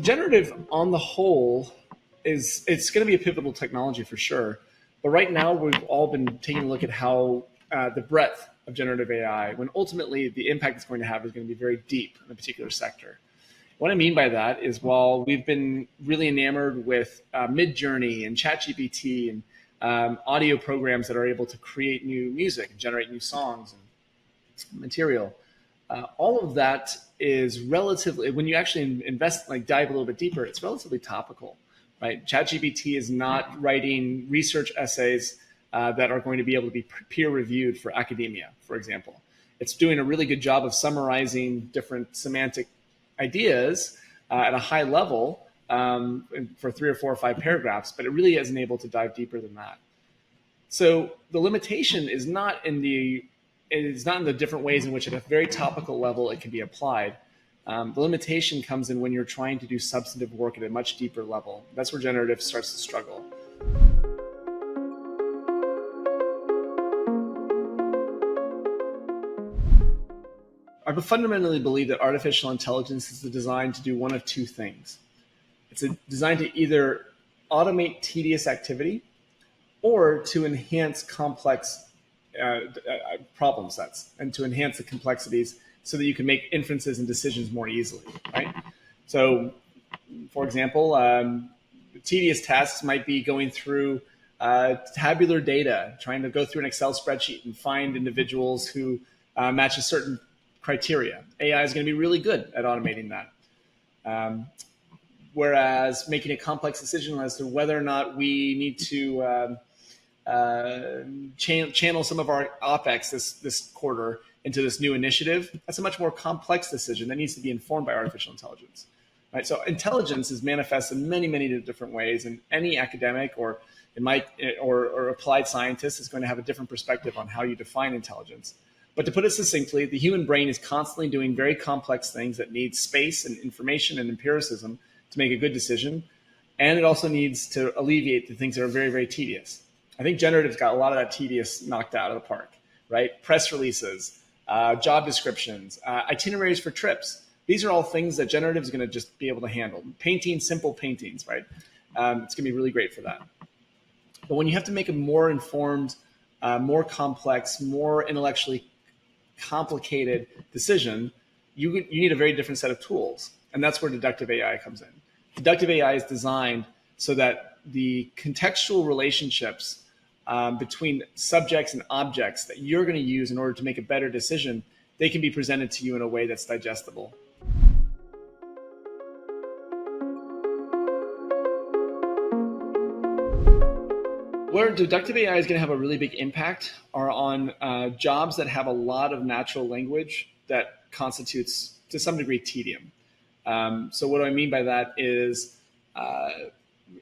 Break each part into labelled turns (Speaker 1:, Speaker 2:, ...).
Speaker 1: Generative on the whole it's going to be a pivotal technology for sure. But right now we've all been taking a look at how the breadth of generative AI, when ultimately the impact it's going to have is going to be very deep in a particular sector. What I mean by that is while we've been really enamored with Midjourney and ChatGPT and audio programs that are able to create new music and generate new songs and material, all of that is relatively, when you actually invest, like dive a little bit deeper, it's relatively topical, right? ChatGPT is not writing research essays that are going to be able to be peer reviewed for academia, for example. It's doing a really good job of summarizing different semantic ideas at a high level for 3 or 4 or 5 paragraphs, but it really isn't able to dive deeper than that. So the limitation is not in the different ways in which at a very topical level it can be applied. The limitation comes in when you're trying to do substantive work at a much deeper level. That's where generative starts to struggle. I fundamentally believe that artificial intelligence is designed to do one of 2 things. It's designed to either automate tedious activity or to enhance complex problem sets and to enhance the complexities so that you can make inferences and decisions more easily, right? So, for example, tedious tasks might be going through tabular data, trying to go through an Excel spreadsheet and find individuals who match a certain criteria. AI is going to be really good at automating that. Whereas making a complex decision as to whether or not we need to channel some of our OPEX this quarter into this new initiative, that's a much more complex decision that needs to be informed by artificial intelligence. Right? So intelligence is manifest in many, many different ways, and any academic or applied scientist is going to have a different perspective on how you define intelligence. But to put it succinctly, the human brain is constantly doing very complex things that need space and information and empiricism to make a good decision. And it also needs to alleviate the things that are very, very tedious. I think Generative's got a lot of that tedious knocked out of the park, right? Press releases, job descriptions, itineraries for trips. These are all things that Generative is going to just be able to handle. Painting simple paintings, right? It's going to be really great for that. But when you have to make a more informed, more complex, more intellectually complicated decision, you need a very different set of tools. And that's where deductive AI comes in. Deductive AI is designed so that the contextual relationships between subjects and objects that you're going to use in order to make a better decision, they can be presented to you in a way that's digestible. Where deductive AI is going to have a really big impact are on jobs that have a lot of natural language that constitutes, to some degree, tedium. So what do I mean by that is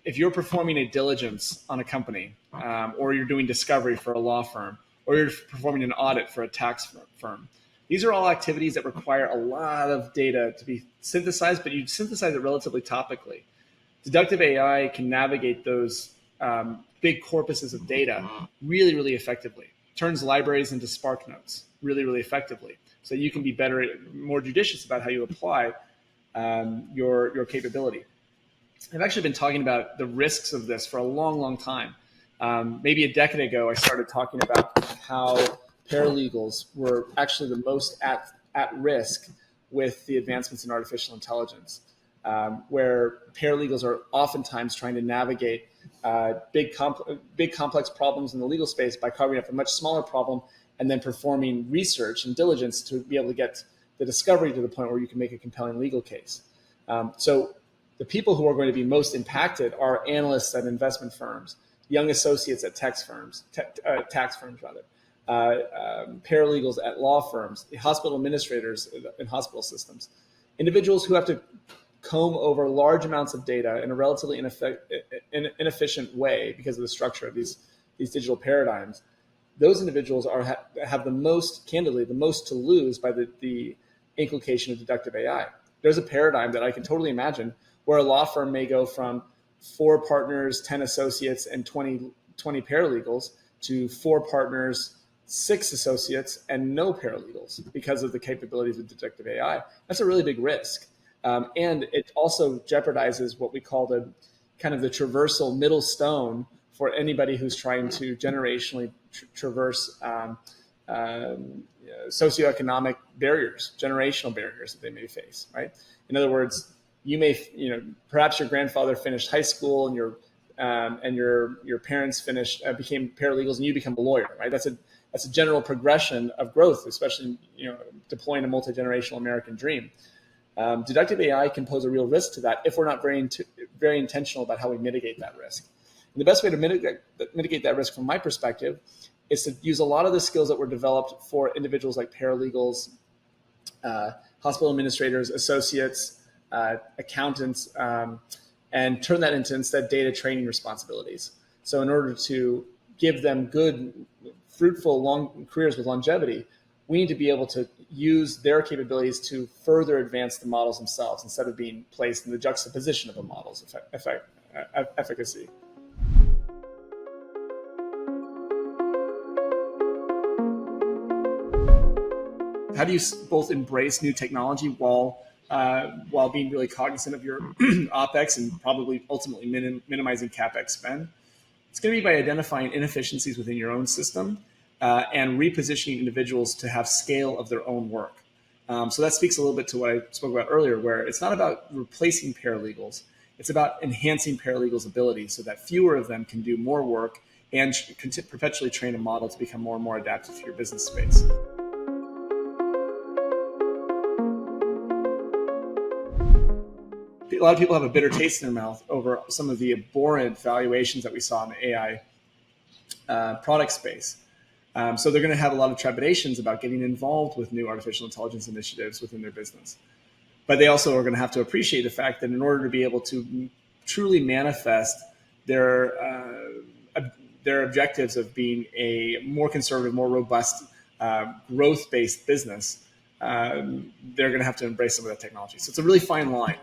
Speaker 1: if you're performing a diligence on a company, or you're doing discovery for a law firm, or you're performing an audit for a tax firm, these are all activities that require a lot of data to be synthesized, but you synthesize it relatively topically. Deductive AI can navigate those big corpuses of data really, really effectively. Turns libraries into Spark notes really, really effectively. So you can be better, more judicious about how you apply your capability. I've actually been talking about the risks of this for a long, long time. Maybe a decade ago, I started talking about how paralegals were actually the most at risk with the advancements in artificial intelligence, where paralegals are oftentimes trying to navigate big complex problems in the legal space by carving up a much smaller problem and then performing research and diligence to be able to get the discovery to the point where you can make a compelling legal case. So the people who are going to be most impacted are analysts at investment firms, young associates at tax firms, paralegals at law firms, hospital administrators in hospital systems, individuals who have to comb over large amounts of data in a relatively inefficient way because of the structure of these digital paradigms. Those individuals have the most to lose by the inculcation of deductive AI. There's a paradigm that I can totally imagine where a law firm may go from 4 partners, 10 associates, and 20 paralegals to 4 partners, 6 associates, and no paralegals because of the capabilities of deductive AI. That's a really big risk. And it also jeopardizes what we call the kind of the traversal middle stone for anybody who's trying to generationally traverse socioeconomic barriers, generational barriers that they may face, right? In other words, you may, perhaps your grandfather finished high school and your parents finished became paralegals and you become a lawyer, right? That's a general progression of growth, especially deploying a multi-generational American dream. Deductive AI can pose a real risk to that if we're not very intentional about how we mitigate that risk. And the best way to mitigate that risk from my perspective is to use a lot of the skills that were developed for individuals like paralegals, hospital administrators, associates, accountants, and turn that into instead data training responsibilities. So in order to give them good, fruitful, long careers with longevity, we need to be able to use their capabilities to further advance the models themselves instead of being placed in the juxtaposition of a model's efficacy. How do you both embrace new technology while being really cognizant of your OpEx and probably ultimately minimizing CapEx spend? It's going to be by identifying inefficiencies within your own system and repositioning individuals to have scale of their own work. So that speaks a little bit to what I spoke about earlier, where it's not about replacing paralegals. It's about enhancing paralegals' ability so that fewer of them can do more work and perpetually train a model to become more and more adaptive to your business space. A lot of people have a bitter taste in their mouth over some of the abhorrent valuations that we saw in the AI product space. So they're going to have a lot of trepidations about getting involved with new artificial intelligence initiatives within their business. But they also are going to have to appreciate the fact that in order to be able to truly manifest their objectives of being a more conservative, more robust, growth-based business, they're going to have to embrace some of that technology. So it's a really fine line.